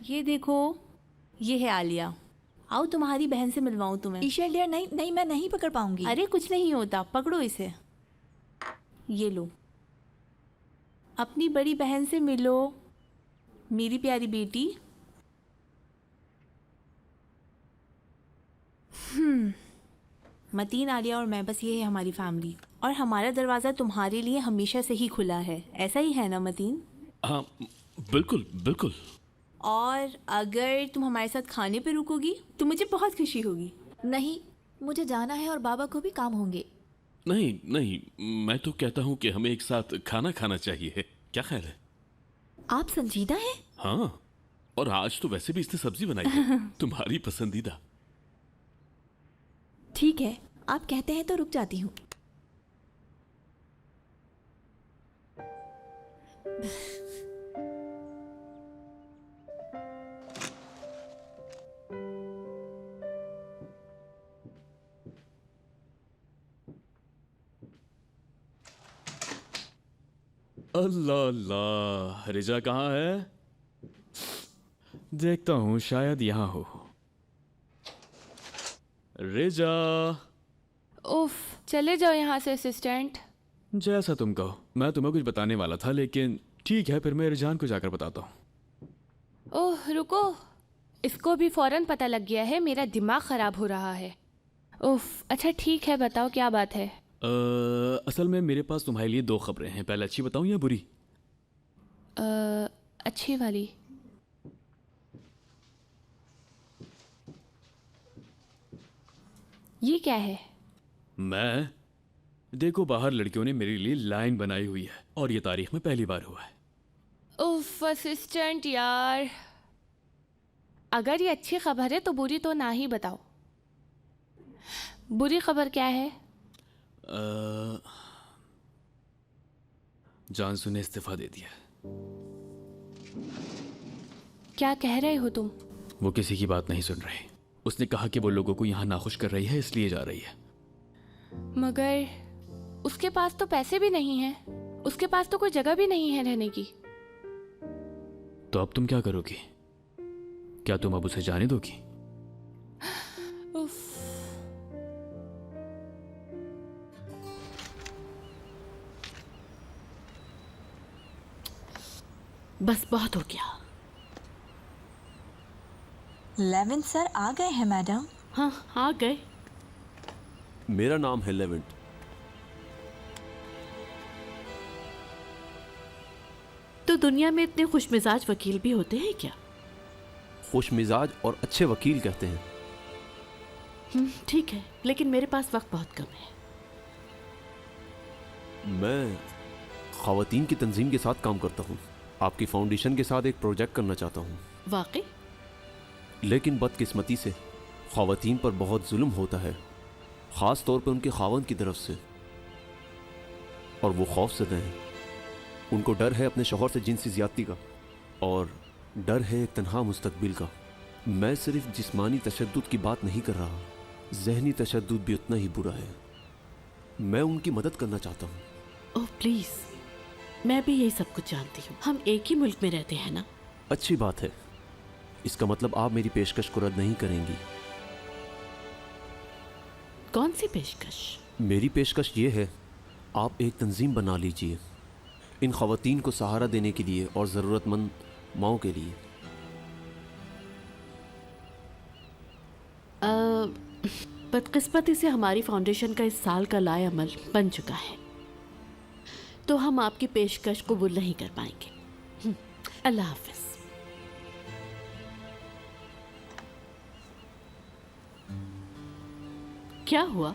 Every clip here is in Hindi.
ये देखो, ये है आलिया। आओ तुम्हारी बहन से मिलवाऊं तुम्हें। ईशा डियर, नहीं नहीं, मैं नहीं पकड़ पाऊंगी। अरे कुछ नहीं होता, पकड़ो इसे। ये लो, अपनी बड़ी बहन से मिलो, मेरी प्यारी बेटी। मतीन, आलिया और मैं, बस ये है हमारी फैमिली। और हमारा दरवाज़ा तुम्हारे लिए हमेशा से ही खुला है, ऐसा ही है ना मतीन? हाँ, बिल्कुल बिल्कुल। और अगर तुम हमारे साथ खाने पे रुकोगी तो मुझे बहुत खुशी होगी। नहीं, मुझे जाना है और बाबा को भी काम होंगे। नहीं नहीं, मैं तो कहता हूँ कि हमें एक साथ खाना खाना चाहिए। क्या ख्याल है? आप संजीदा हैं? हाँ, और आज तो वैसे भी इसने सब्जी बनाई है, तुम्हारी पसंदीदा। ठीक है, आप कहते हैं तो रुक जाती हूँ। अल्लाह अल्लाह, रिजा कहाँ है? देखता हूँ, शायद यहाँ हो। रिजा। उफ, चले जाओ यहाँ से असिस्टेंट। जैसा तुम कहो। मैं तुम्हें कुछ बताने वाला था, लेकिन ठीक है, फिर मैं रिजान को जाकर बताता हूँ। ओह रुको, इसको भी फौरन पता लग गया है मेरा दिमाग खराब हो रहा है। उफ, अच्छा ठीक है, बताओ क्या बात है। असल में मेरे पास तुम्हारे लिए दो खबरें हैं। पहले अच्छी बताऊँ या बुरी? अच्छी वाली। ये क्या है? मैं देखो, बाहर लड़कियों ने मेरे लिए लाइन बनाई हुई है और ये तारीख में पहली बार हुआ है। उफ असिस्टेंट यार, अगर ये अच्छी खबर है तो बुरी तो ना ही बताओ। बुरी खबर क्या है? जानसू ने इस्तीफा दे दिया। क्या कह रहे हो तुम? वो किसी की बात नहीं सुन रही। उसने कहा कि वो लोगों को यहाँ नाखुश कर रही है, इसलिए जा रही है। मगर उसके पास तो पैसे भी नहीं हैं, उसके पास तो कोई जगह भी नहीं है रहने की। तो अब तुम क्या करोगी? क्या तुम अब उसे जाने दोगी? उफ, बस बहुत हो गया। लेविन सर आ गए हैं मैडम। हाँ, आ गए। मेरा नाम है लेवेंट। तो दुनिया में इतने खुशमिजाज वकील भी होते हैं क्या? खुश मिजाज और अच्छे वकील कहते हैं। ठीक है, लेकिन मेरे पास वक्त बहुत कम है। मैं ख़वातीन की तंजीम के साथ काम करता हूँ। आपकी फाउंडेशन के साथ एक प्रोजेक्ट करना चाहता हूँ। वाकई? लेकिन बदकिस्मती से ख़वातीन पर बहुत जुल्म होता है, ख़ास तौर पर उनके खावंद की तरफ से, और वो खौफज़दा हैं। उनको डर है अपने शौहर से जिनसी ज़्यादती का, और डर है एक तन्हा मुस्तकबिल का। मैं सिर्फ जिस्मानी तशद्दुद की बात नहीं कर रहा, ज़हनी तशद्दुद भी उतना ही बुरा है। मैं उनकी मदद करना चाहता हूँ। ओह प्लीज, मैं भी यही सब कुछ जानती हूँ। हम एक ही मुल्क में रहते हैं ना? अच्छी बात है। इसका मतलब आप मेरी पेशकश को रद्द नहीं करेंगी। कौन सी पेशकश? मेरी पेशकश ये है, आप एक तंजीम बना लीजिए इन ख़वातीन को सहारा देने के लिए और ज़रूरतमंद माओं के लिए। बदकिस्मती से हमारी फाउंडेशन का इस साल का लाए अमल बन चुका है, तो हम आपकी पेशकश कबूल नहीं कर पाएंगे। अल्लाह हाफिज। क्या हुआ?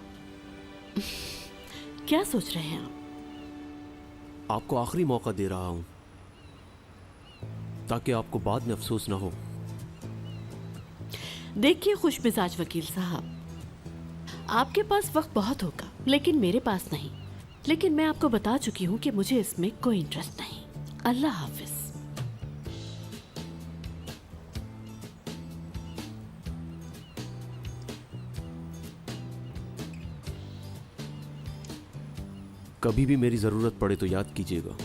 क्या सोच रहे हैं आप? आपको आखिरी मौका दे रहा हूँ ताकि आपको बाद में अफसोस ना हो। देखिए खुशमिजाज वकील साहब, आपके पास वक्त बहुत होगा, लेकिन मेरे पास नहीं। लेकिन मैं आपको बता चुकी हूँ कि मुझे इसमें कोई इंटरेस्ट नहीं। अल्लाह हाफिज। कभी भी मेरी ज़रूरत पड़े तो याद कीजिएगा।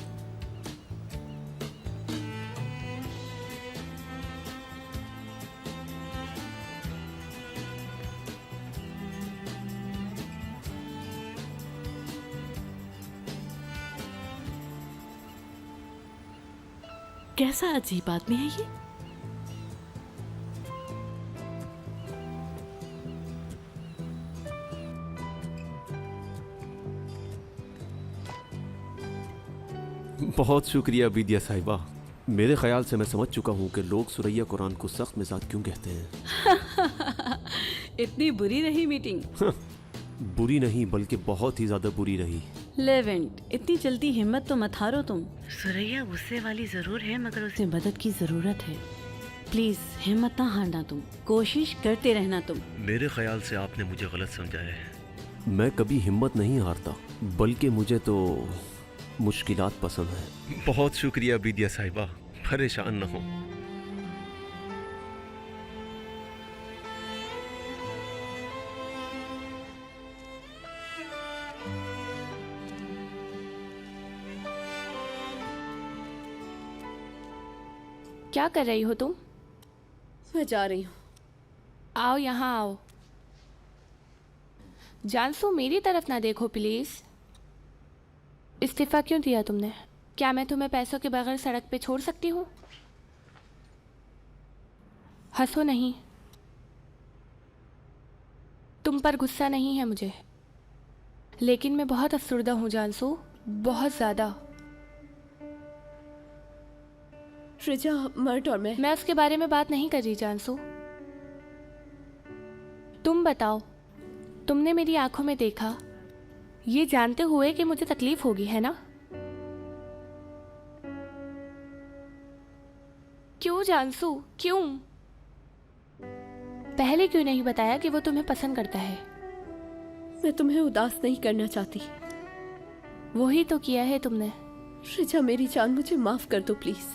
कैसा अजीब आदमी है ये। बहुत शुक्रिया विद्या साहिबा। मेरे ख्याल से मैं समझ चुका हूँ कि लोग सुरैया कुरान को सख्त मिजाज क्यों कहते हैं। इतनी बुरी रही मीटिंग? बुरी नहीं बल्कि बहुत ही ज्यादा बुरी रही। लेवेंट, इतनी जल्दी हिम्मत तो मत हारो तुम। सुरैया गुस्से वाली जरूर है, मगर उसे मदद की जरूरत है। प्लीज हिम्मत ना हारना, तुम कोशिश करते रहना तुम। मेरे ख्याल से आपने मुझे गलत समझा है। मैं कभी हिम्मत नहीं हारता, बल्कि मुझे तो मुश्किलात पसंद है। बहुत शुक्रिया विद्या साहिबा, परेशान न हो। क्या कर रही हो तुम? मैं जा रही हूँ। आओ यहाँ आओ। जानसू मेरी तरफ ना देखो प्लीज़। इस्तीफ़ा क्यों दिया तुमने? क्या मैं तुम्हें पैसों के बगैर सड़क पे छोड़ सकती हूँ? हंसो नहीं। तुम पर गुस्सा नहीं है मुझे, लेकिन मैं बहुत अफसुर्दा हूँ जानसू, बहुत ज़्यादा। श्रीजा, मर्ट और मैं उसके बारे में बात नहीं कर रही जानसू। तुम बताओ, तुमने मेरी आंखों में देखा ये जानते हुए कि मुझे तकलीफ होगी, है ना? क्यों जानसू, क्यों? पहले क्यों नहीं बताया कि वो तुम्हें पसंद करता है? मैं तुम्हें उदास नहीं करना चाहती। वही तो किया है तुमने। श्रीजा मेरी जान, मुझे माफ कर दो प्लीज।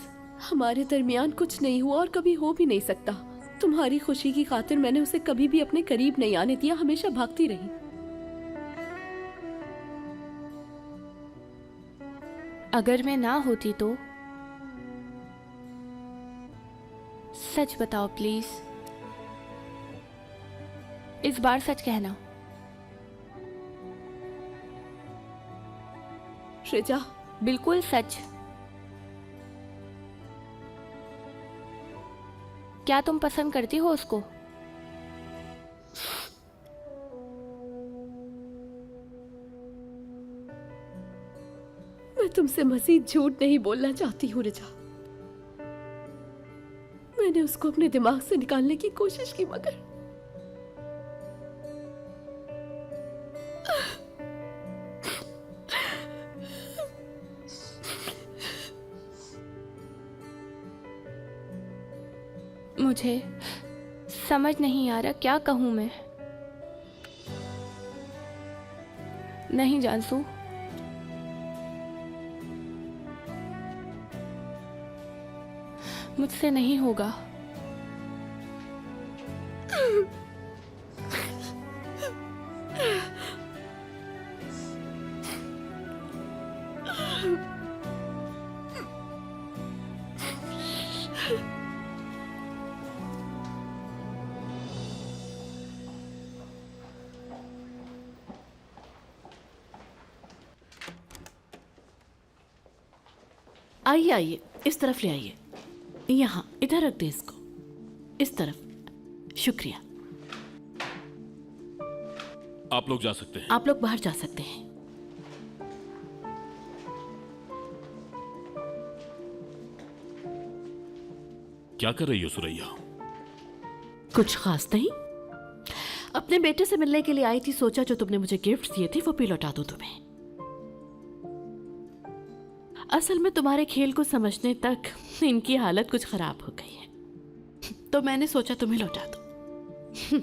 हमारे दरमियान कुछ नहीं हुआ और कभी हो भी नहीं सकता। तुम्हारी खुशी की खातिर मैंने उसे कभी भी अपने करीब नहीं आने दिया, हमेशा भागती रही। अगर मैं ना होती तो? सच बताओ प्लीज, इस बार सच कहना। श्रीजा, बिल्कुल सच। क्या तुम पसंद करती हो उसको? मैं तुमसे मजीद झूठ नहीं बोलना चाहती हूँ रिजा। मैंने उसको अपने दिमाग से निकालने की कोशिश की, मगर मुझे समझ नहीं आ रहा क्या कहूं मैं। नहीं जानसू, मुझसे नहीं होगा। आइए आइए, इस तरफ ले आइए। यहाँ इधर रख दे इसको, इस तरफ। शुक्रिया। आप लोग जा सकते हैं। आप लोग बाहर जा सकते हैं। क्या कर रही हो सुरैया? कुछ खास नहीं, अपने बेटे से मिलने के लिए आई थी। सोचा जो तुमने मुझे गिफ्ट दिए थे वो भी लौटा दूं तुम्हें। असल में तुम्हारे खेल को समझने तक इनकी हालत कुछ खराब हो गई है, तो मैंने सोचा तुम्हें लौटा दूं।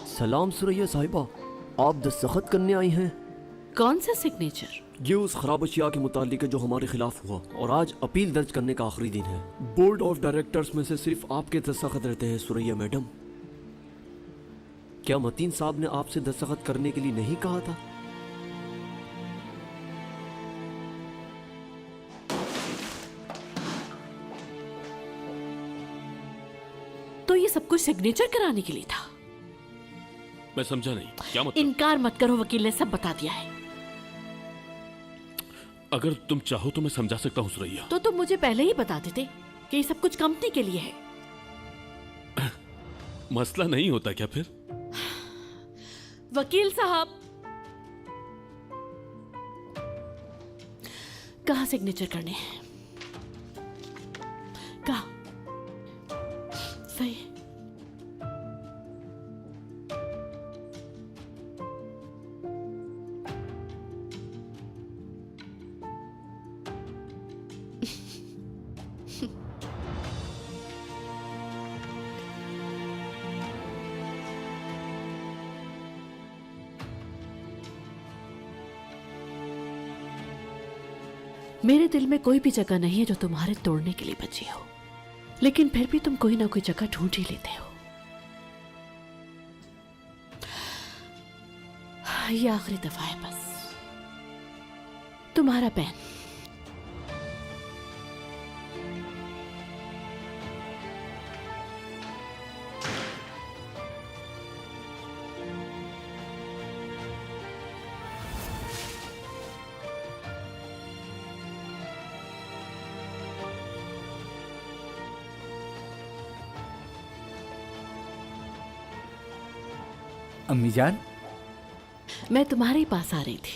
सलाम सुरैया साहिबा, आप दस्तखत करने आई हैं? कौन सा सिग्नेचर? ये उस खराब अशिया के मुतालिक है जो हमारे खिलाफ हुआ, और आज अपील दर्ज करने का आखिरी दिन है। बोर्ड ऑफ डायरेक्टर्स में से सिर्फ आपके दस्तखत रहते हैं सुरैया मैडम। क्या मतीन साहब ने आपसे दस्तखत करने के लिए नहीं कहा था? तो ये सब कुछ सिग्नेचर कराने के लिए था? मैं समझा नहीं, क्या मतलब? इनकार मत करो, वकील ने सब बता दिया है। अगर तुम चाहो तो मैं समझा सकता हूँ सुरैया। तो तुम मुझे पहले ही बता देते कि ये सब कुछ कंपनी के लिए है। मसला नहीं होता क्या फिर? वकील साहब, कहाँ सिग्नेचर करने हैं? कहाँ? सही। मेरे दिल में कोई भी जगह नहीं है जो तुम्हारे तोड़ने के लिए बची हो, लेकिन फिर भी तुम कोई ना कोई जगह ढूंढ ही लेते हो। ये आखिरी दफा है बस। तुम्हारा पेन। अम्मी जान, मैं तुम्हारे ही पास आ रही थी।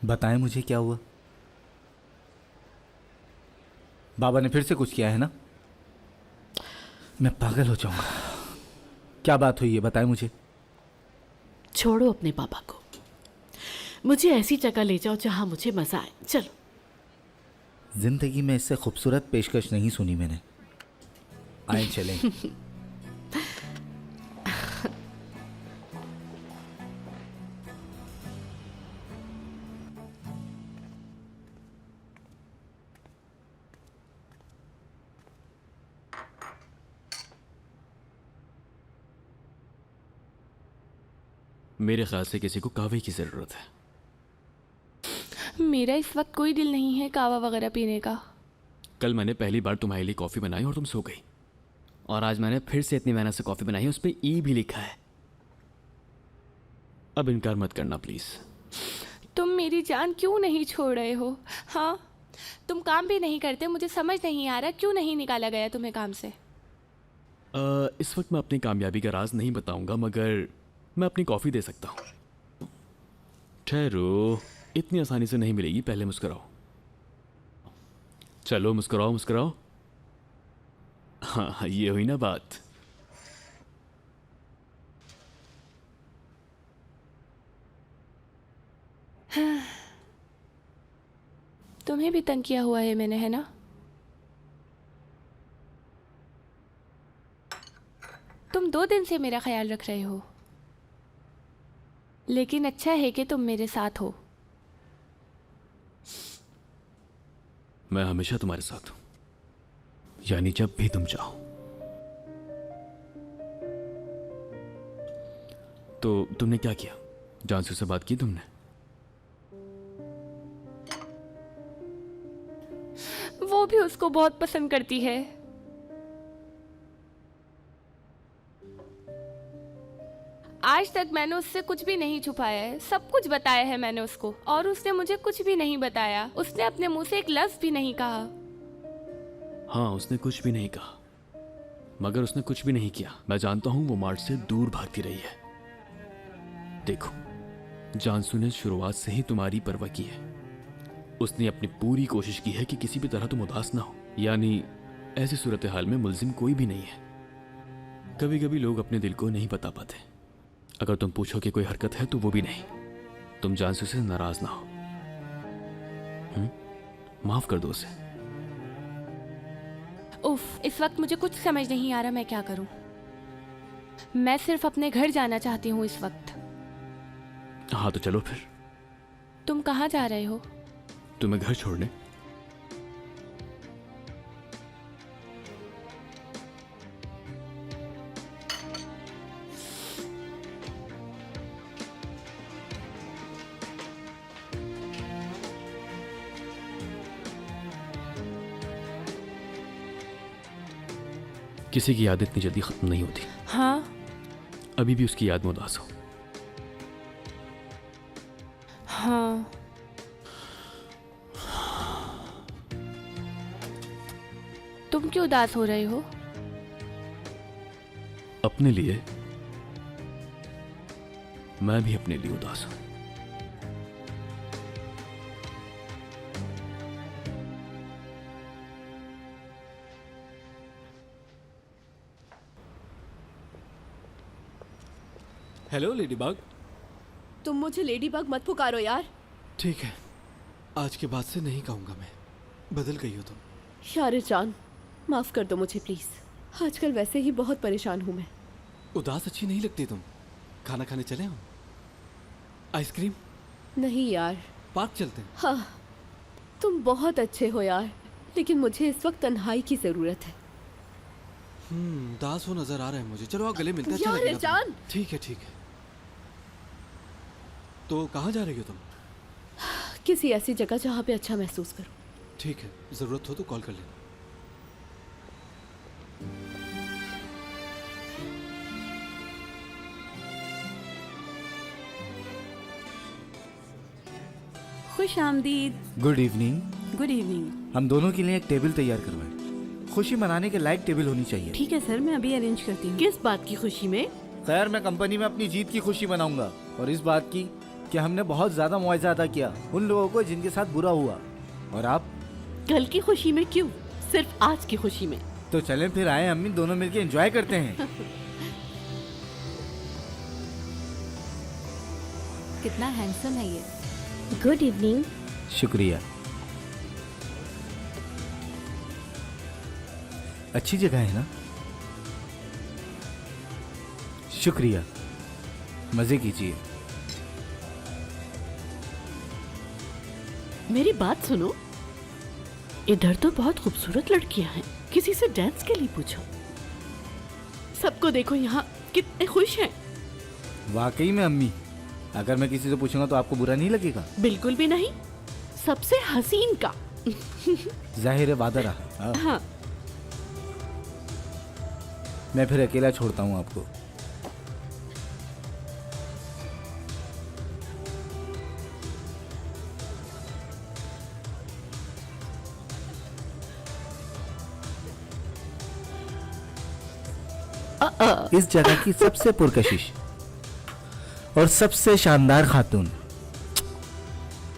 बताएं मुझे क्या हुआ। बाबा ने फिर से कुछ किया है ना? मैं पागल हो जाऊंगा। क्या बात हुई है, बताएं मुझे। छोड़ो अपने पापा को, मुझे ऐसी जगह ले जाओ जहां मुझे मजा आए। चलो। जिंदगी में इससे खूबसूरत पेशकश नहीं सुनी मैंने। आए चलें। मेरे ख्याल से किसी को कहवे की ज़रूरत है। मेरा इस वक्त कोई दिल नहीं है कावा वगैरह पीने का। कल मैंने पहली बार तुम्हारे लिए कॉफ़ी बनाई और तुम सो गई, और आज मैंने फिर से इतनी मेहनत से कॉफ़ी बनाई है, उस पर ई भी लिखा है। अब इनकार मत करना प्लीज़। तुम मेरी जान क्यों नहीं छोड़ रहे हो? हाँ, तुम काम भी नहीं करते। मुझे समझ नहीं आ रहा क्यों नहीं निकाला गया तुम्हें काम से। इस वक्त मैं अपनी कामयाबी का राज नहीं बताऊंगा, मगर मैं अपनी कॉफ़ी दे सकता हूँ। ठहरो, इतनी आसानी से नहीं मिलेगी, पहले मुस्कुराओ। चलो मुस्कुराओ मुस्कुराओ। हाँ, ये हुई ना बात। तुम्हें भी तंग किया हुआ है मैंने, है ना? तुम 2 दिन से मेरा ख्याल रख रहे हो, लेकिन अच्छा है कि तुम मेरे साथ हो। मैं हमेशा तुम्हारे साथ हूं, यानी जब भी तुम चाहो। तो तुमने क्या किया? जानसू से बात की तुमने? वो भी उसको बहुत पसंद करती है। आज तक मैंने उससे कुछ भी नहीं छुपाया है, सब कुछ बताया है मैंने उसको, और उसने मुझे कुछ भी नहीं बताया। उसने अपने मुंह से एक लफ्ज भी नहीं कहा। हाँ, उसने कुछ भी नहीं कहा, मगर उसने कुछ भी नहीं किया। मैं जानता हूं वो मार्ट से दूर भागती रही है। देखो, जानसू ने शुरुआत से ही तुम्हारी परवाह की है। उसने अपनी पूरी कोशिश की है कि किसी भी तरह तुम उदास ना हो, यानी ऐसी सूरत हाल में मुल्जिम कोई भी नहीं है। कभी कभी लोग अपने दिल को नहीं बता पाते। अगर तुम पूछो कि कोई हरकत है तो वो भी नहीं। तुम जानसू से नाराज ना हो, माफ कर दो उसे। उफ, इस वक्त मुझे कुछ समझ नहीं आ रहा मैं क्या करूं। मैं सिर्फ अपने घर जाना चाहती हूं इस वक्त। हाँ तो चलो फिर। तुम कहाँ जा रहे हो? तुम्हें घर छोड़ने। किसी की आदत इतनी जल्दी खत्म नहीं होती। हाँ, अभी भी उसकी याद में उदास हो? हाँ। तुम क्यों उदास हो रहे हो? अपने लिए? मैं भी अपने लिए उदास हूं। हेलो लेडी बाग। तुम मुझे लेडी बग मत पुकारो यार। ठीक है, आज के बाद से नहीं कहूंगा मैं। बदल गई हो तुम। यार जान, माफ कर दो मुझे प्लीज। आजकल वैसे ही बहुत परेशान हूँ मैं। उदास अच्छी नहीं लगती तुम। खाना खाने चले हम? आइसक्रीम? नहीं यार। पार्क चलते हैं? हाँ, तुम बहुत अच्छे हो यार, लेकिन मुझे इस वक्त तन्हाई की जरूरत है। उदास हो नजर आ रहा है मुझे। चलो आप गले मिलते हैं। अच्छा यार लगेगा जान। तुम्हें। ठीक है ठीक है। तो कहाँ जा रही हो तुम? किसी ऐसी जगह जहाँ पे अच्छा महसूस करो। ठीक है, जरूरत हो तो कॉल कर लेना। खुश आमदीद। Good evening. Good evening. हम दोनों के लिए एक टेबल तैयार करवाएं। खुशी मनाने के लायक टेबल होनी चाहिए। ठीक है सर, मैं अभी अरेंज करती हूँ। किस बात की खुशी में? खैर, मैं कंपनी में अपनी जीत की खुशी मनाऊंगा, और इस बात की कि हमने बहुत ज्यादा मुआवजा अदा किया उन लोगों को जिनके साथ बुरा हुआ। और आप? कल की खुशी में क्यों, सिर्फ आज की खुशी में। तो चलें फिर, आए अम्मी, दोनों मिलके एंजॉय करते हैं। कितना हैंडसम है ये। Good evening. शुक्रिया। अच्छी जगह है ना? शुक्रिया, मजे कीजिए। मेरी बात सुनो, इधर तो बहुत खूबसूरत लड़कियां हैं, किसी से डांस के लिए पूछो। सबको देखो यहाँ कितने खुश हैं। वाकई में अम्मी, अगर मैं किसी से पूछूंगा तो आपको बुरा नहीं लगेगा? बिल्कुल भी नहीं, सबसे हसीन का। जाहिर है वादा रहा। हाँ। मैं फिर अकेला छोड़ता हूँ आपको। इस जगह की सबसे पुरकशिश और सबसे शानदार खातून,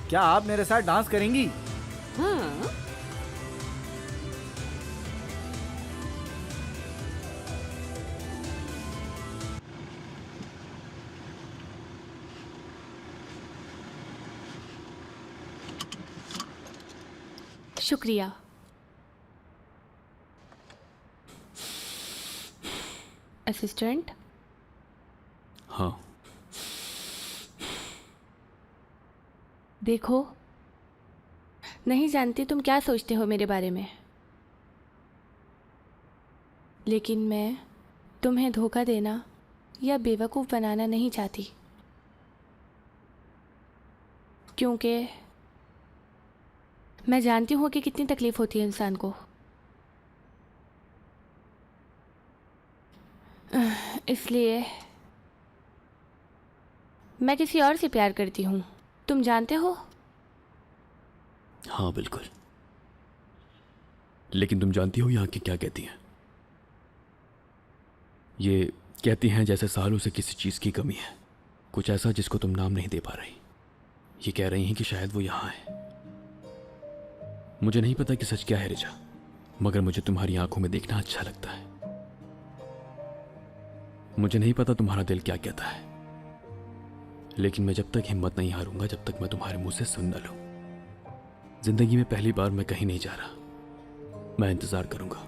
क्या आप मेरे साथ डांस करेंगी? हाँ। शुक्रिया। असिस्टेंट। हाँ। देखो, नहीं जानती तुम क्या सोचते हो मेरे बारे में, लेकिन मैं तुम्हें धोखा देना या बेवकूफ़ बनाना नहीं चाहती, क्योंकि मैं जानती हूँ कि कितनी तकलीफ़ होती है इंसान को। इसलिए मैं किसी और से प्यार करती हूँ, तुम जानते हो? हाँ बिल्कुल। लेकिन तुम जानती हो यहाँ की क्या कहती हैं? ये कहती हैं जैसे सालों से किसी चीज़ की कमी है, कुछ ऐसा जिसको तुम नाम नहीं दे पा रही। ये कह रही हैं कि शायद वो यहाँ है। मुझे नहीं पता कि सच क्या है रिचा, मगर मुझे तुम्हारी आंखों में देखना अच्छा लगता है। मुझे नहीं पता तुम्हारा दिल क्या कहता है, लेकिन मैं जब तक हिम्मत नहीं हारूंगा जब तक मैं तुम्हारे मुंह से सुन न लूं। जिंदगी में पहली बार मैं कहीं नहीं जा रहा, मैं इंतजार करूंगा।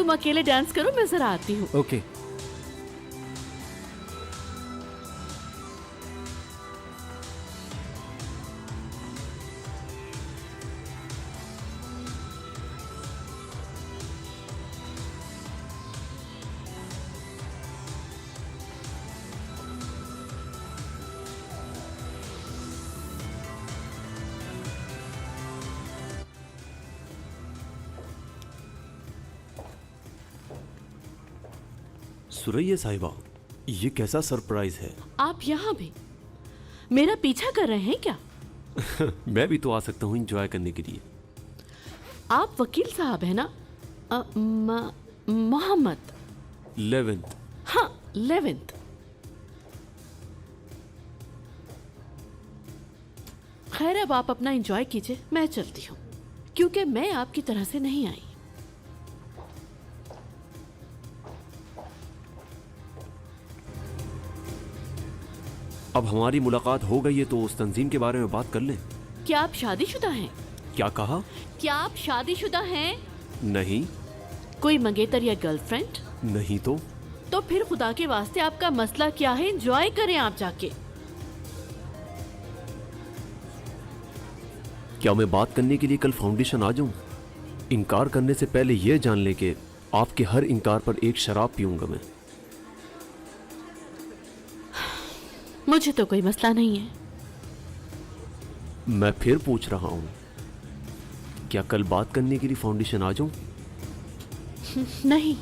तुम अकेले डांस करो, मैं जरा आती हूँ। ओके। सुरैया साहिबा, ये कैसा सरप्राइज है? आप यहाँ भी मेरा पीछा कर रहे हैं क्या? मैं भी तो आ सकता हूँ एंजॉय करने के लिए। आप वकील साहब है ना? मोहम्मद। 11th। हाँ, 11th। खैर, अब आप अपना एंजॉय कीजिए, मैं चलती हूँ, क्योंकि मैं आपकी तरह से नहीं आई। अब हमारी मुलाकात हो गई है तो उस तंजीम के बारे में बात कर लें। क्या आप शादीशुदा हैं? क्या कहा? क्या आप शादीशुदा हैं? नहीं। कोई मंगेतर या गर्लफ्रेंड? नहीं। तो फिर खुदा के वास्ते आपका मसला क्या है? एंजॉय करें आप जाके। क्या मैं बात करने के लिए कल फाउंडेशन आ जाऊं? इनकार करने से पहले यह जान ले कि आपके हर इनकार पर एक शराब पीऊंगा मैं। मुझे तो कोई मसला नहीं है। मैं फिर पूछ रहा हूं, क्या कल बात करने के लिए फाउंडेशन आ जाऊं? नहीं।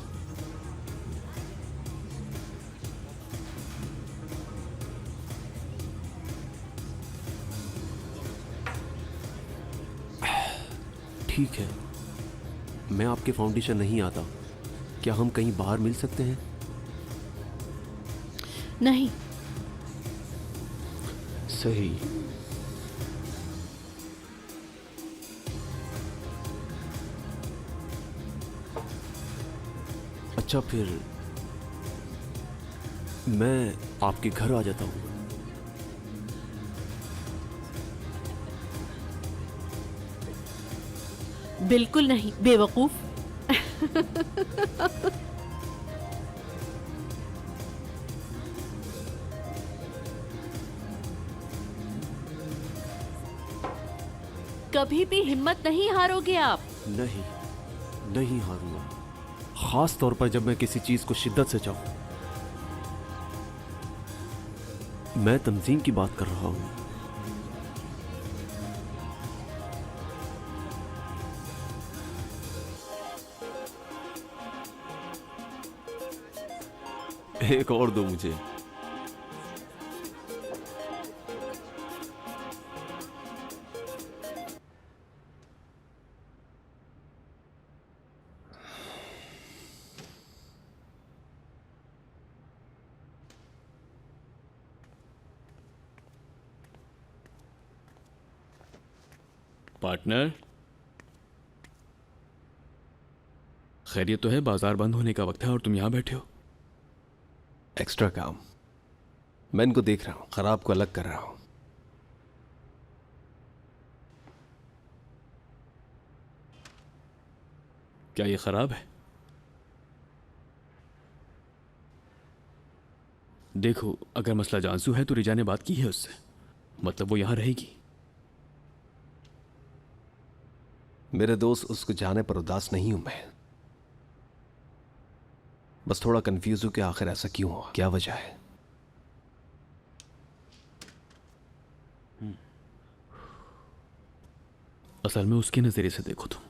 ठीक है, मैं आपके फाउंडेशन नहीं आता। क्या हम कहीं बाहर मिल सकते हैं? नहीं। सही। अच्छा, फिर मैं आपके घर आ जाता हूं। बिल्कुल नहीं, बेवकूफ। कभी भी हिम्मत नहीं हारोगे आप। नहीं, नहीं हारूंगा। खास तौर पर जब मैं किसी चीज को शिद्दत से चाहूं। मैं तंजीम की बात कर रहा हूं। एक और दो मुझे। पार्टनर, खैरियत तो है? बाजार बंद होने का वक्त है और तुम यहां बैठे हो। एक्स्ट्रा काम। मैं इनको देख रहा हूं, खराब को अलग कर रहा हूं। क्या ये खराब है? देखो, अगर मसला जानसू है तो रिजा ने बात की है उससे, मतलब वो यहां रहेगी। मेरे दोस्त, उसको जाने पर उदास नहीं हूं मैं। बस थोड़ा कंफ्यूज हूं कि आखिर ऐसा क्यों हुआ, क्या वजह है। असल में उसके नजरिए से देखो तुम,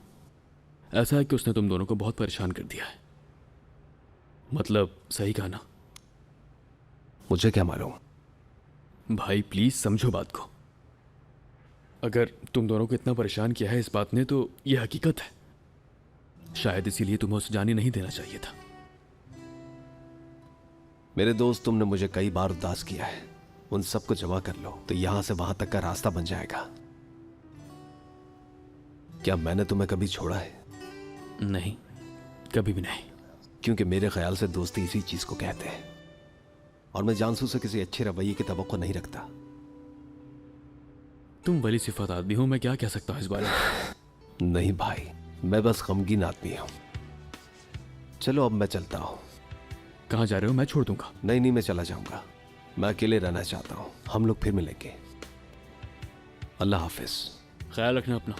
ऐसा है कि उसने तुम दोनों को बहुत परेशान कर दिया है। मतलब सही कहा ना? मुझे क्या मालूम। भाई प्लीज समझो बात को। अगर तुम दोनों को इतना परेशान किया है इस बात ने तो यह हकीकत है। शायद इसीलिए तुम्हें उसे जाने नहीं देना चाहिए था। मेरे दोस्त, तुमने मुझे कई बार उदास किया है। उन सबको जमा कर लो तो यहां से वहां तक का रास्ता बन जाएगा। क्या मैंने तुम्हें कभी छोड़ा है? नहीं, कभी भी नहीं। क्योंकि मेरे ख्याल से दोस्ती इसी चीज को कहते हैं, और मैं जानसू से किसी अच्छे रवैये की तवक्को नहीं रखता। तुम बड़ी सिफत आदमी हो, मैं क्या कह सकता हूं इस बारे में। नहीं भाई, मैं बस गमगीन आदमी हूं। चलो अब मैं चलता हूँ। कहाँ जा रहे हो? मैं छोड़ दूंगा। नहीं नहीं, मैं चला जाऊंगा। मैं अकेले रहना चाहता हूँ। हम लोग फिर मिलेंगे। अल्लाह हाफिज। ख्याल रखना अपना।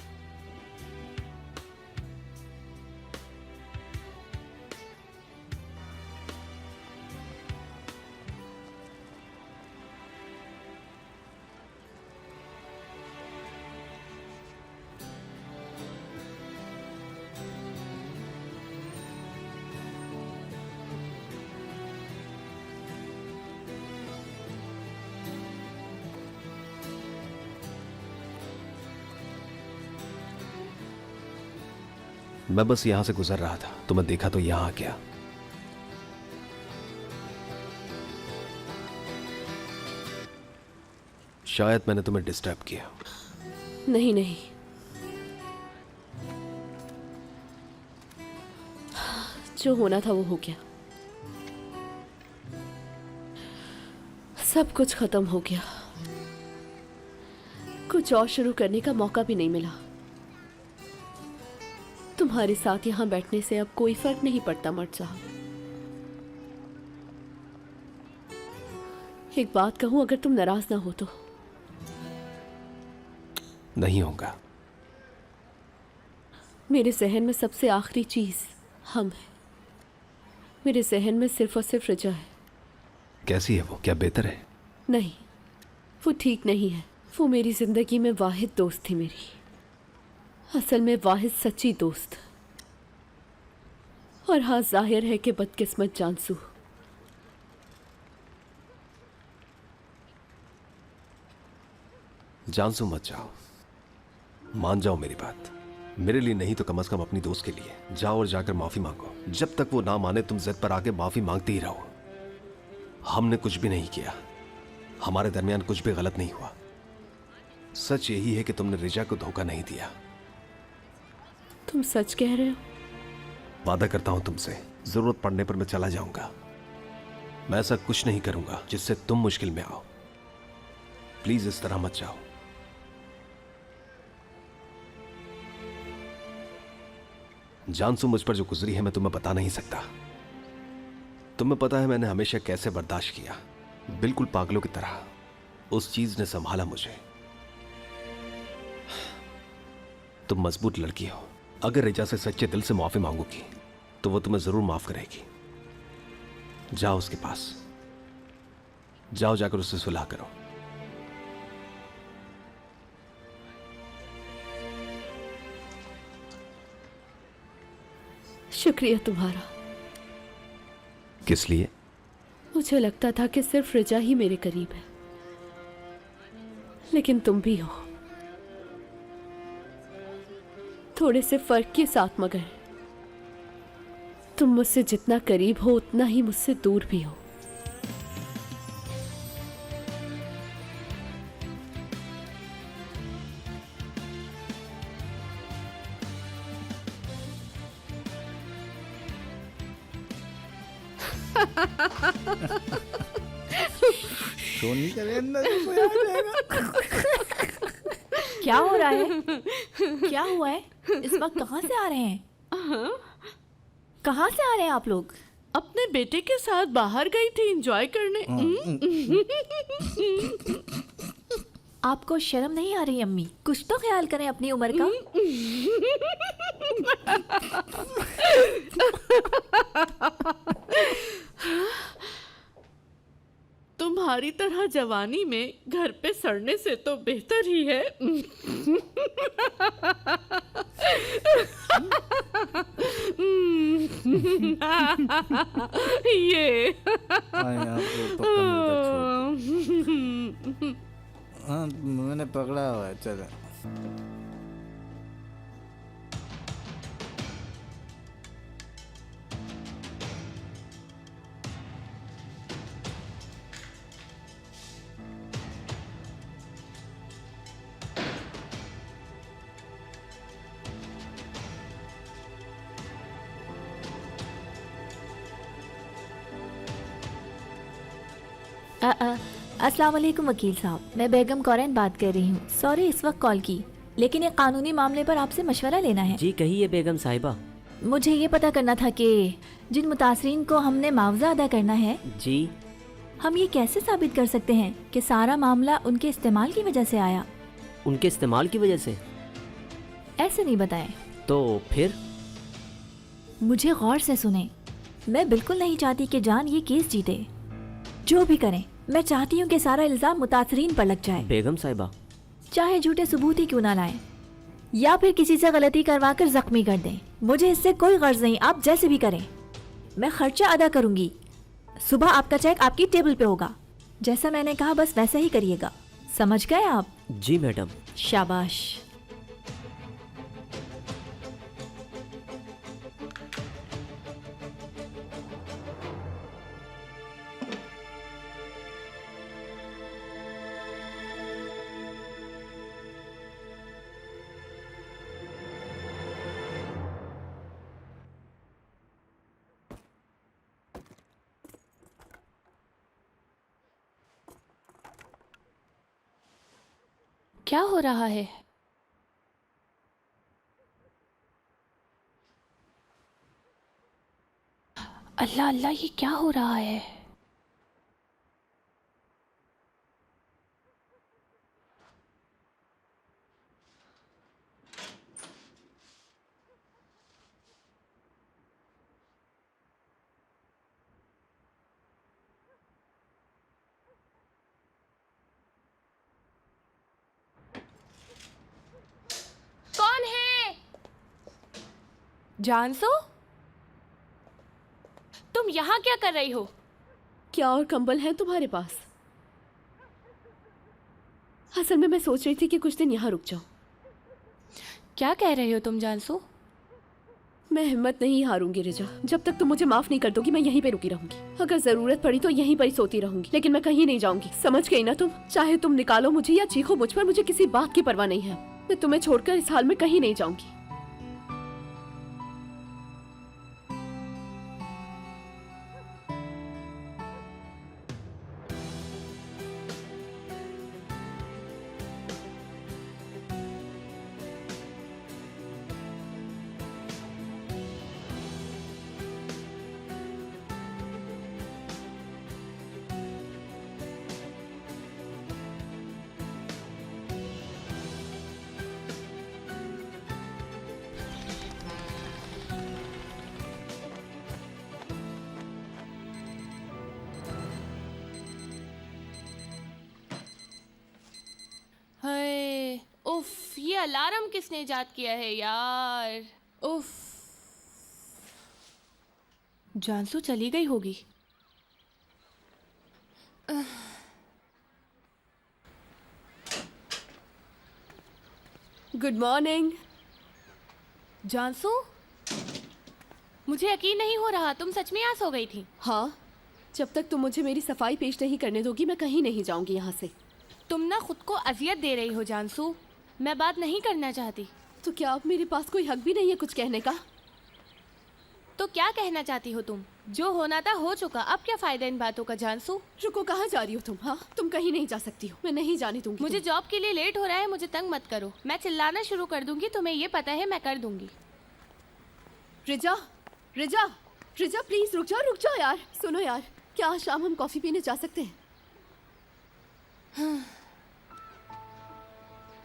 मैं बस यहां से गुजर रहा था तो मैं देखा तो यहां आ गया। शायद मैंने तुम्हें डिस्टर्ब किया। नहीं नहीं, जो होना था वो हो गया। सब कुछ खत्म हो गया। कुछ और शुरू करने का मौका भी नहीं मिला। तुम्हारे साथ यहां बैठने से अब कोई फर्क नहीं पड़ता मर्द साहब। एक बात कहूं, अगर तुम नाराज ना हो तो। नहीं होगा। मेरे जहन में सबसे आखिरी चीज हम है। मेरे जहन में सिर्फ और सिर्फ रिजा है। कैसी है वो? क्या बेहतर है? नहीं, वो ठीक नहीं है। वो मेरी जिंदगी में वाहिद दोस्त थी मेरी, असल में वाहिद सच्ची दोस्त। और हाँ, जाहिर है कि बदकिस्मत जानसू। जानसू मत जाओ, मान जाओ मेरी बात। मेरे लिए नहीं तो कम से कम अपनी दोस्त के लिए जाओ और जाकर माफी मांगो। जब तक वो ना माने तुम जिद पर आके माफी मांगते ही रहो। हमने कुछ भी नहीं किया, हमारे दरमियान कुछ भी गलत नहीं हुआ। सच यही है कि तुमने रिजा को धोखा नहीं दिया। तुम सच कह रहे हो? वादा करता हूं तुमसे, जरूरत पड़ने पर मैं चला जाऊंगा। मैं ऐसा कुछ नहीं करूंगा जिससे तुम मुश्किल में आओ। प्लीज इस तरह मत जाओ। जानसू, मुझ पर जो गुजरी है मैं तुम्हें बता नहीं सकता। तुम्हें पता है मैंने हमेशा कैसे बर्दाश्त किया, बिल्कुल पागलों की तरह। उस चीज ने संभाला मुझे। तुम मजबूत लड़की हो। अगर रिजा से सच्चे दिल से माफी मांगोगी तो वो तुम्हें जरूर माफ करेगी। जाओ उसके पास, जाओ जाकर उससे सुलह करो। शुक्रिया तुम्हारा। किस लिए? मुझे लगता था कि सिर्फ रिजा ही मेरे करीब है, लेकिन तुम भी हो। थोड़े से फर्क के साथ, मगर तुम मुझसे जितना करीब हो उतना ही मुझसे दूर भी हो। सोनी के अंदर कोई आ जाएगा। क्या हो रहा है? क्या हुआ है? इस वक्त कहाँ से आ रहे हैं? कहाँ से आ रहे हैं आप लोग? अपने बेटे के साथ बाहर गई थी एंजॉय करने। आपको शर्म नहीं आ रही अम्मी? कुछ तो ख्याल करें अपनी उम्र का। तुम्हारी तरह जवानी में घर पे सड़ने से तो बेहतर ही है। ये हाँ, मैंने पकड़ा हुआ है। चलो अस्सलाम वालेकुम वकील साहब, मैं बेगम कौरैन बात कर रही हूँ। सॉरी इस वक्त कॉल की, लेकिन एक कानूनी मामले पर आपसे मशवरा लेना है। जी कहिए बेगम साहिबा। मुझे ये पता करना था कि जिन मुतासरीन को हमने मुआवजा अदा करना है, जी, हम ये कैसे साबित कर सकते हैं कि सारा मामला उनके इस्तेमाल की वजह से आया? उनके इस्तेमाल की वजह से। ऐसे नहीं बताएं। तो फिर? मुझे गौर से सुने। मैं बिल्कुल नहीं चाहती कि जान ये केस जीते। जो भी करें, मैं चाहती हूँ कि सारा इल्ज़ाम मुतासरीन पर लग जाए, बेगम साहिबा, चाहे झूठे सबूत ही क्यों ना लाएं, या फिर किसी से गलती करवा कर जख्मी कर दें। मुझे इससे कोई गर्ज नहीं, आप जैसे भी करें। मैं खर्चा अदा करूंगी। सुबह आपका चेक आपकी टेबल पे होगा। जैसा मैंने कहा बस वैसा ही करिएगा। समझ गए आप? जी मैडम। शाबाश। क्या हो रहा है? अल्लाह अल्लाह, ये क्या हो रहा है? कौन है? जानसो, तुम यहाँ क्या कर रही हो? क्या और कंबल है तुम्हारे पास? असल में मैं सोच रही थी कि कुछ दिन यहाँ रुक जाऊं। क्या कह रही हो तुम जानसो? मैं हिम्मत नहीं हारूंगी रिजा। जब तक तुम मुझे माफ नहीं कर दोगी मैं यहीं पे रुकी रहूंगी। अगर जरूरत पड़ी तो यहीं पर ही सोती रहूंगी, लेकिन मैं कहीं नहीं जाऊंगी। समझ गई ना तुम? चाहे तुम निकालो मुझे या चीखो मुझ पर, मुझे किसी बात की परवाह नहीं है। मैं तुम्हें छोड़कर इस हाल में कहीं नहीं जाऊंगी। हाय, उफ, ये अलार्म किसने इजाद किया है यार? उफ, जानसू चली गई होगी। Good morning. जानसू, मुझे यकीन नहीं हो रहा, तुम सच में यहाँ सो गई थी? हाँ, जब तक तुम मुझे मेरी सफाई पेश नहीं करने दोगी मैं कहीं नहीं जाऊंगी यहाँ से। तुम ना खुद को अजियत दे रही हो जानसू। मैं बात नहीं करना चाहती। तो क्या अब मेरे पास कोई हक भी नहीं है कुछ कहने का? तो क्या कहना चाहती हो तुम? जो होना था हो चुका, अब क्या फायदा इन बातों का जानसू? रुको, कहाँ जा रही हो तुम? हाँ, तुम कहीं नहीं जा सकती हो। मैं नहीं जाने दूंगी। मुझे जॉब के लिए लेट हो रहा है, मुझे तंग मत करो। मैं चिल्लाना शुरू कर दूंगी, तुम्हें ये पता है, मैं कर दूंगी। रिजा, रिजा, रिजा प्लीज रुक जाओ यार। सुनो यार, क्या आज शाम हम कॉफी पीने जा सकते हैं?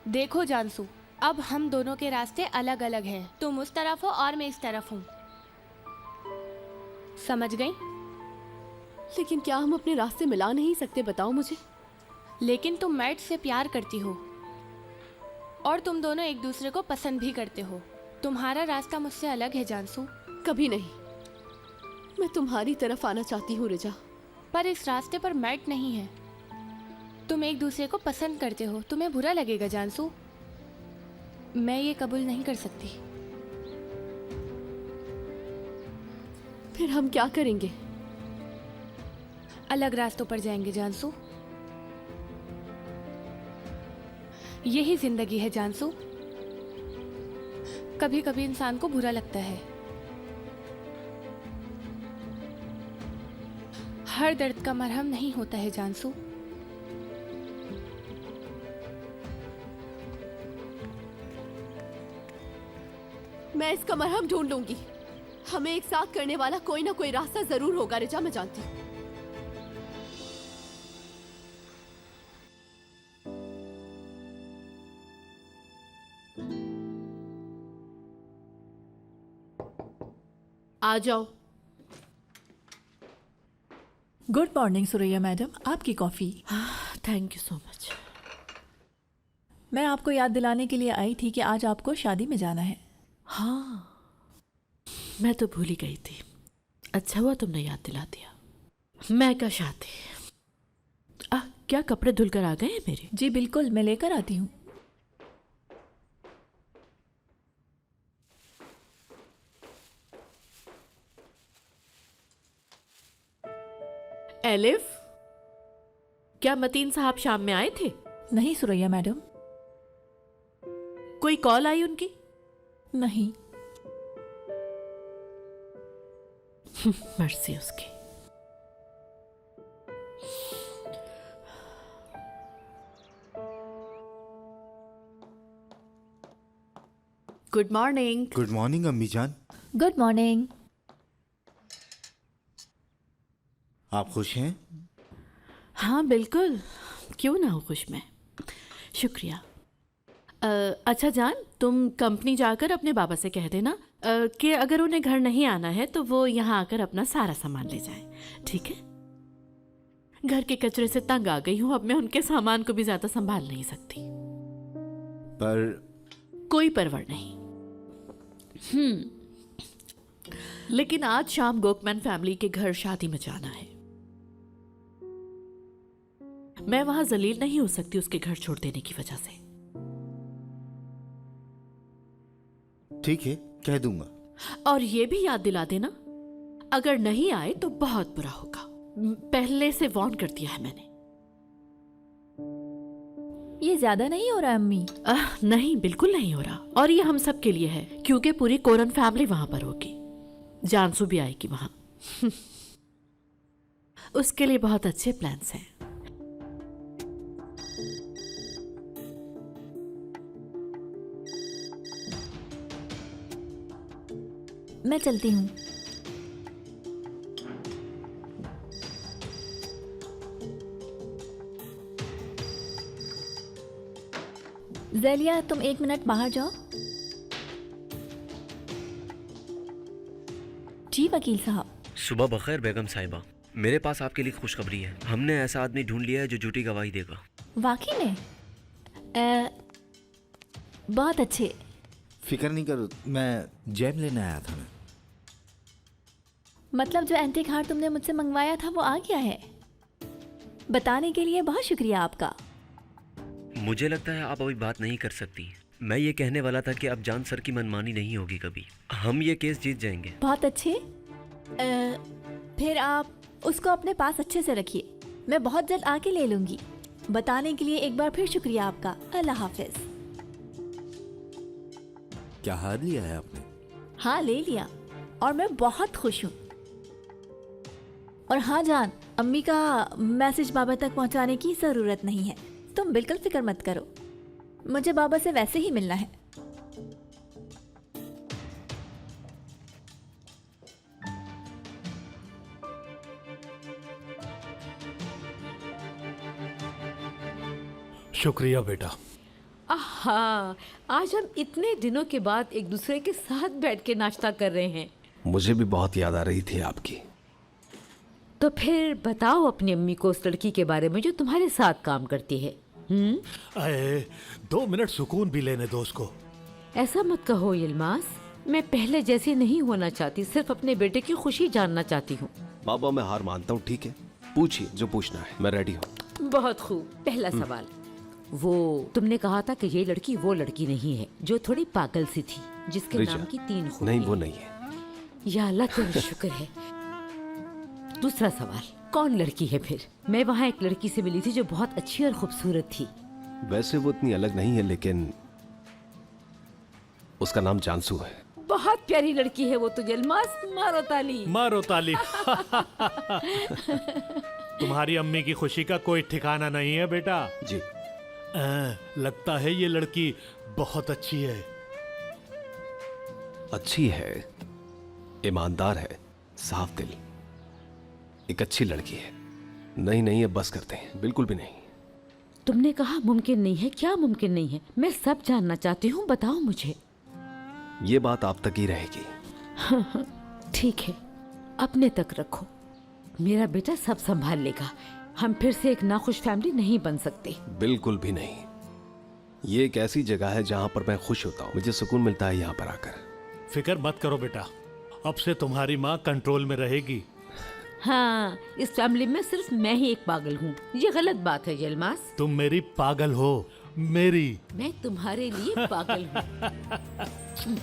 देखो जानसू, अब हम दोनों के रास्ते अलग अलग हैं। तुम उस तरफ हो और मैं इस तरफ हूँ। समझ गई? लेकिन क्या हम अपने रास्ते मिला नहीं सकते? बताओ मुझे। लेकिन तुम मैट से प्यार करती हो और तुम दोनों एक दूसरे को पसंद भी करते हो। तुम्हारा रास्ता मुझसे अलग है जानसू। कभी नहीं। मैं तुम्हारी तरफ आना चाहती हूँ रिजा। पर इस रास्ते पर मैट नहीं है। तुम एक दूसरे को पसंद करते हो, तुम्हें बुरा लगेगा जानसू। मैं ये कबूल नहीं कर सकती। फिर हम क्या करेंगे? अलग रास्तों पर जाएंगे जानसू। यही जिंदगी है जानसू। कभी कभी इंसान को बुरा लगता है। हर दर्द का मरहम नहीं होता है जानसू। मैं इसका मरहम ढूंढ लूंगी। हमें एक साथ करने वाला कोई ना कोई रास्ता जरूर होगा रिचा, मैं जानती हूँ। आ जाओ। गुड मॉर्निंग सुरैया मैडम, आपकी coffee. Thank you so much. मैं आपको याद दिलाने के लिए आई थी कि आज आपको शादी में जाना है। हाँ, मैं तो भूल ही गई थी। अच्छा हुआ तुमने याद दिला दिया। मैं क्या शादी? क्या कपड़े धुलकर आ गए हैं मेरे? जी बिल्कुल, मैं लेकर आती हूँ। एलिफ, क्या मतीन साहब शाम में आए थे? नहीं सुरैया मैडम। कोई कॉल आई उनकी? नहीं। मर्सी उसकी। Good morning. गुड मॉर्निंग अम्मी जान। Good morning. आप खुश हैं? हाँ बिल्कुल, क्यों ना हो खुश मैं। शुक्रिया। अच्छा जान, तुम कंपनी जाकर अपने बाबा से कह देना कि अगर उन्हें घर नहीं आना है तो वो यहाँ आकर अपना सारा सामान ले जाए, ठीक है? घर के कचरे से तंग आ गई हूँ, अब मैं उनके सामान को भी ज्यादा संभाल नहीं सकती। पर कोई परवाह नहीं। लेकिन आज शाम गोकमैन फैमिली के घर शादी में जाना है। मैं वहां जलील नहीं हो सकती उसके घर छोड़ देने की वजह से। ठीक है, कह दूंगा। और ये भी याद दिला देना, अगर नहीं आए तो बहुत बुरा होगा। पहले से वार्न कर दिया है मैंने। ये ज्यादा नहीं हो रहा अम्मी? नहीं, बिल्कुल नहीं हो रहा। और ये हम सब के लिए है, क्योंकि पूरी कोरन फैमिली वहां पर होगी। जानसू भी आएगी वहां। उसके लिए बहुत अच्छे प्लान्स हैं। मैं चलती हूँ। ज़ेलिया, तुम 1 मिनट बाहर जाओ। जी वकील साहब। सुबह बखैर बेगम साहिबा, मेरे पास आपके लिए खुशखबरी है। हमने ऐसा आदमी ढूंढ लिया है जो झूठी गवाही देगा। वाकई में? बहुत अच्छे। फिक्र नहीं करो, मैं जैम लेने आया था। मैं मतलब जो एंटीक हार तुमने मुझसे मंगवाया था वो आ गया है? बताने के लिए बहुत शुक्रिया आपका। मुझे लगता है आप अभी बात नहीं कर सकती। मैं ये कहने वाला था कि अब जान सर की मनमानी नहीं होगी कभी। हम ये केस जीत जाएंगे। बहुत अच्छे। फिर आप उसको अपने पास अच्छे से रखिए, मैं बहुत जल्द आके ले लूंगी। बताने के लिए एक बार फिर शुक्रिया आपका। अल्लाह हाफिज। क्या हार लिया है आपने? हाँ ले लिया, और मैं बहुत खुश हूँ। और हाँ जान, अम्मी का मैसेज बाबा तक पहुँचाने की ज़रूरत नहीं है। तुम बिल्कुल फिक्र मत करो, मुझे बाबा से वैसे ही मिलना है। शुक्रिया बेटा। आहा, आज हम इतने दिनों के बाद एक दूसरे के साथ बैठ के नाश्ता कर रहे हैं। मुझे भी बहुत याद आ रही थी आपकी। तो फिर बताओ अपनी अम्मी को उस लड़की के बारे में जो तुम्हारे साथ काम करती है। अरे 2 मिनट सुकून भी लेने दो उसको। ऐसा मत कहो यिल्मास, मैं पहले जैसी नहीं होना चाहती, सिर्फ अपने बेटे की खुशी जानना चाहती हूँ। बाबा मैं हार मानता हूँ, ठीक है, पूछिए जो पूछना है, मैं रेडी हूँ। बहुत खूब। पहला सवाल, वो तुमने कहा था कि ये लड़की वो लड़की नहीं है जो थोड़ी पागल सी थी, जिसके रिचा, नाम की 3 खूबियां। नहीं वो नहीं है। या अल्लाह तेरा शुक्र है। दूसरा सवाल, कौन लड़की है फिर? मैं वहाँ एक लड़की से मिली थी जो बहुत अच्छी और खूबसूरत थी। वैसे वो इतनी अलग नहीं है, लेकिन उसका नाम जानसू है। बहुत प्यारी लड़की है वो तो। यिल्मास, मारो ताली। मारो ताली। तुम्हारी अम्मी की खुशी का कोई ठिकाना नहीं है बेटा। जी। लगता है ये लड़की बहुत अच्छी है। अच्छी है ईमानदार है, साफ दिल, एक अच्छी लड़की है। नहीं नहीं, अब बस करते हैं, बिल्कुल भी नहीं। तुमने कहा मुमकिन नहीं है, क्या मुमकिन नहीं है? मैं सब जानना चाहती हूँ, बताओ मुझे। ये बात आप तक ही रहेगी। ठीक है, अपने तक रखो। मेरा बेटा सब संभाल लेगा। हम फिर से एक नाखुश फैमिली नहीं बन सकते। बिल्कुल भी नहीं। ये एक ऐसी जगह है जहां पर मैं खुश होता हूँ, मुझे सुकून मिलता है यहाँ पर आकर। फिक्र मत करो बेटा, अब से तुम्हारी माँ कंट्रोल में रहेगी। हाँ, इस फैमिली में सिर्फ मैं ही एक पागल हूँ। ये गलत बात है यलमास। तुम मेरी पागल हो, मेरी। मैं तुम्हारे लिए पागल हूँ।